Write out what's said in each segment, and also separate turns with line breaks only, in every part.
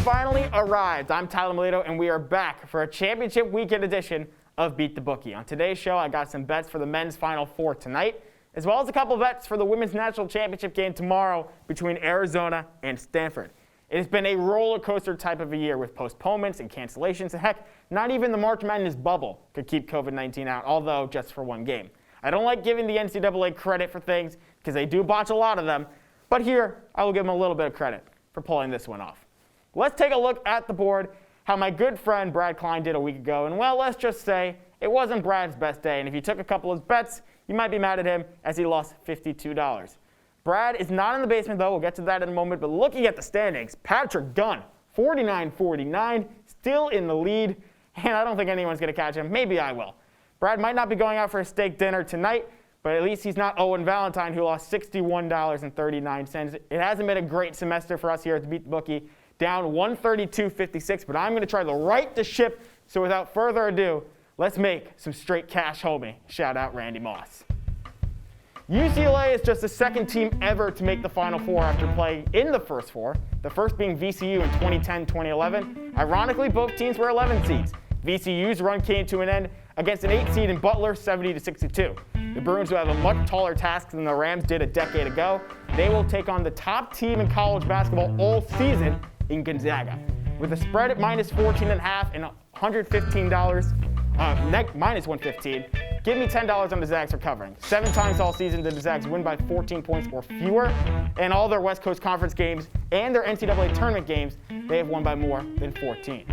finally arrived. I'm Tyler Melito, and we are back for a championship weekend edition of Beat the Bookie. On today's show, I got some bets for the men's Final Four tonight, as well as a couple bets for the women's national championship game tomorrow between Arizona and Stanford. It has been a roller coaster type of a year with postponements and cancellations, and heck, not even the March Madness bubble could keep COVID-19 out, although just for one game. I don't like giving the NCAA credit for things because they do botch a lot of them, but here I will give them a little bit of credit for pulling this one off. Let's take a look at the board, how my good friend Brad Klein did a week ago, and well, let's just say it wasn't Brad's best day, and if you took a couple of bets, you might be mad at him as he lost $52. Brad is not in the basement, though. We'll get to that in a moment. But looking at the standings, Patrick Gunn, 49-49, still in the lead. And I don't think anyone's going to catch him. Maybe I will. Brad might not be going out for a steak dinner tonight, but at least he's not Owen Valentine, who lost $61.39. It hasn't been a great semester for us here at the Beat the Bookie. Down 132.56, but I'm going to try the right to ship. So without further ado, let's make some straight cash, homie. Shout out Randy Moss. UCLA is just the second team ever to make the Final Four after playing in the first four, the first being VCU in 2010-2011. Ironically, both teams were 11 seeds. VCU's run came to an end against an 8 seed in Butler, 70-62. The Bruins, who have a much taller task than the Rams did a decade ago, they will take on the top team in college basketball all season in Gonzaga. With a spread at minus 14.5 and $115, minus 115, give me $10 on the Zags for covering. 7 times all season did the Zags win by 14 points or fewer, and all their West Coast Conference games and their NCAA tournament games, they have won by more than 14.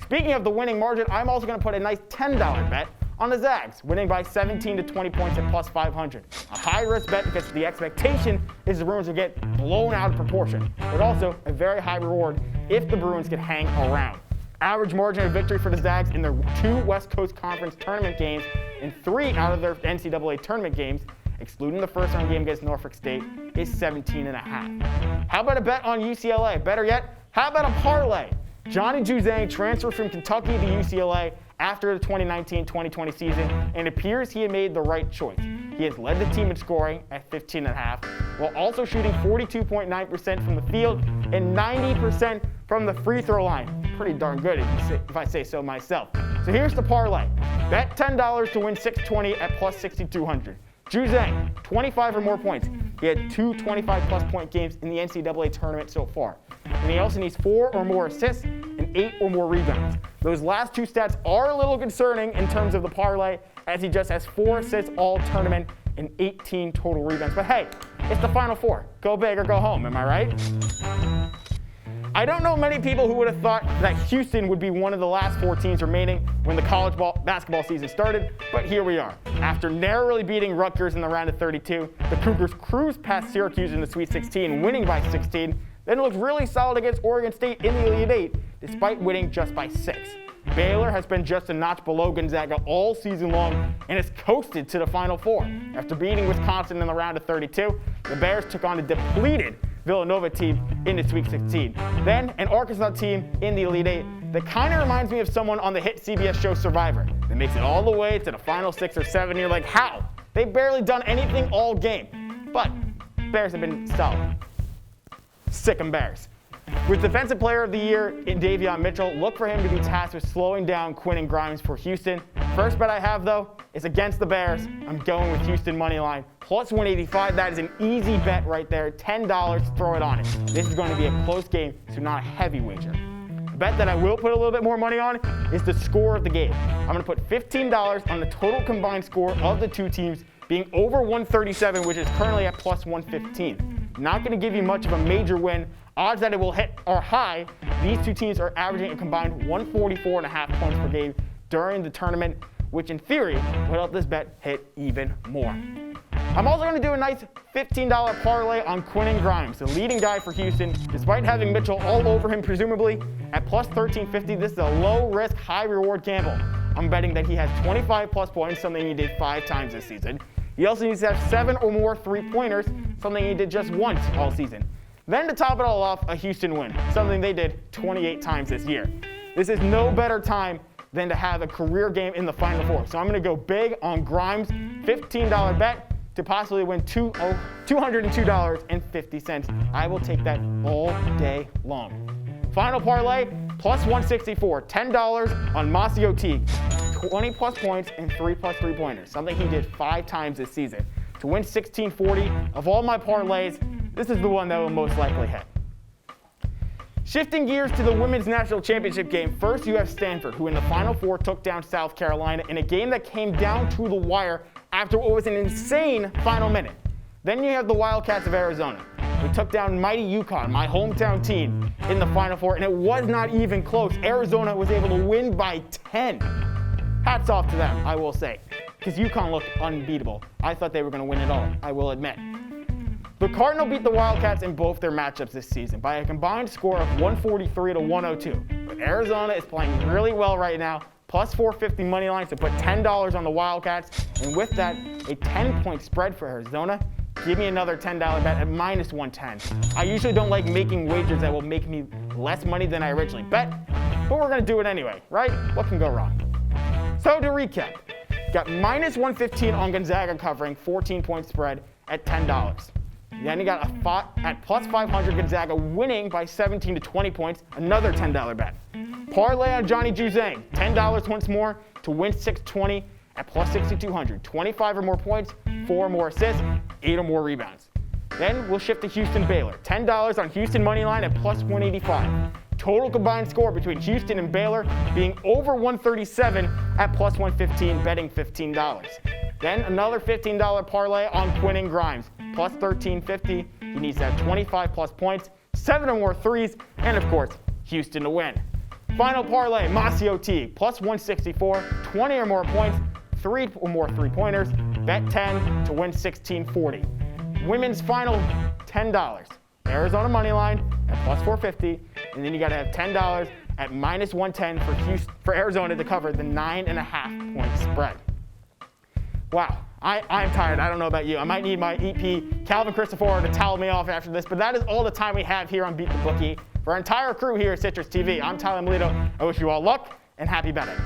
Speaking of the winning margin, I'm also going to put a nice $10 bet on the Zags, winning by 17 to 20 points at plus 500. A high-risk bet because the expectation is the Bruins will get blown out of proportion, but also a very high reward if the Bruins can hang around. Average margin of victory for the Zags in their 2 West Coast Conference tournament games and 3 out of their NCAA tournament games, excluding the first-round game against Norfolk State, is 17.5. How about a bet on UCLA? Better yet, how about a parlay? Johnny Juzang transferred from Kentucky to UCLA after the 2019-2020 season, and it appears he had made the right choice. He has led the team in scoring at 15.5, while also shooting 42.9% from the field and 90% from the free throw line. Pretty darn good if I say so myself. So here's the parlay. Bet $10 to win 620 at plus 6,200. Juzang, 25 or more points. He had 2 25-plus point games in the NCAA tournament so far. And he also needs 4 or more assists and 8 or more rebounds. Those last 2 stats are a little concerning in terms of the parlay, as he just has 4 assists all tournament and 18 total rebounds. But hey, it's the Final Four. Go big or go home, am I right? I don't know many people who would have thought that Houston would be one of the last 4 teams remaining when the college basketball season started, but here we are. After narrowly beating Rutgers in the round of 32, the Cougars cruised past Syracuse in the Sweet 16, winning by 16, then looked really solid against Oregon State in the Elite 8, despite winning just by 6. Baylor has been just a notch below Gonzaga all season long and has coasted to the Final Four. After beating Wisconsin in the round of 32, the Bears took on a depleted Villanova team in the Sweet 16. Then an Arkansas team in the Elite 8 that kind of reminds me of someone on the hit CBS show Survivor that makes it all the way to the final 6 or 7. You're like, how? They've barely done anything all game. But Bears have been solid. Sick 'em Bears. With Defensive Player of the Year in Davion Mitchell, look for him to be tasked with slowing down Quinn Grimes for Houston. First bet I have, though, is against the Bears. I'm going with Houston money line. Plus 185, that is an easy bet right there. $10, throw it on it. This is going to be a close game, so not a heavy wager. The bet that I will put a little bit more money on is the score of the game. I'm going to put $15 on the total combined score of the 2 teams being over 137, which is currently at plus 115. Not going to give you much of a major win. Odds that it will hit are high. These 2 teams are averaging a combined 144.5 points per game during the tournament, which in theory will help this bet hit even more. I'm also going to do a nice $15 parlay on Quinn Grimes, the leading guy for Houston. Despite having Mitchell all over him, presumably, at plus 1350, this is a low-risk, high-reward gamble. I'm betting that he has 25-plus points, something he did 5 times this season. He also needs to have 7 or more three-pointers, something he did just once all season. Then to top it all off, a Houston win, something they did 28 times this year. This is no better time than to have a career game in the Final Four. So I'm going to go big on Grimes, $15 bet to possibly win $202.50. I will take that all day long. Final parlay, plus 164, $10 on Masio Teague. 20 plus points and 3 plus 3-pointers, something he did 5 times this season. To win 1640, of all my parlays, this is the one that will most likely hit. Shifting gears to the Women's National Championship game, first you have Stanford, who in the Final Four took down South Carolina in a game that came down to the wire after what was an insane final minute. Then you have the Wildcats of Arizona, who took down mighty UConn, my hometown team, in the Final Four, and it was not even close. Arizona was able to win by 10. Hats off to them, I will say, because UConn looked unbeatable. I thought they were going to win it all, I will admit. The Cardinal beat the Wildcats in both their matchups this season by a combined score of 143 to 102. But Arizona is playing really well right now, plus 450 money line to put $10 on the Wildcats, and with that, a 10-point spread for Arizona. Give me another $10 bet at minus 110. I usually don't like making wagers that will make me less money than I originally bet, but we're going to do it anyway, right? What can go wrong? So to recap, got minus 115 on Gonzaga covering 14-point spread at $10. Then you got at plus 500 Gonzaga winning by 17 to 20 points, another $10 bet. Parlay on Johnny Juzang, $10 once more to win 620 at plus 6,200. 25 or more points, 4 or more assists, 8 or more rebounds. Then we'll shift to Houston Baylor, $10 on Houston money line at plus 185. Total combined score between Houston and Baylor being over 137 at plus 115, betting $15. Then another $15 parlay on Quinn Grimes, plus 1350. He needs to have 25 plus points, 7 or more threes, and of course, Houston to win. Final parlay, Masio Teague, plus 164, 20 or more points, 3 or more 3-pointers, bet 10 to win 1640. Women's final, $10. Arizona money line at plus 450, and then you got to have $10 at minus 110 for Arizona to cover the 9.5-point spread. Wow, I'm tired. I don't know about you. I might need my EP, Calvin Cristoforo, to towel me off after this, but that is all the time we have here on Beat the Bookie. For our entire crew here at Citrus TV, I'm Tyler Melito. I wish you all luck and happy betting.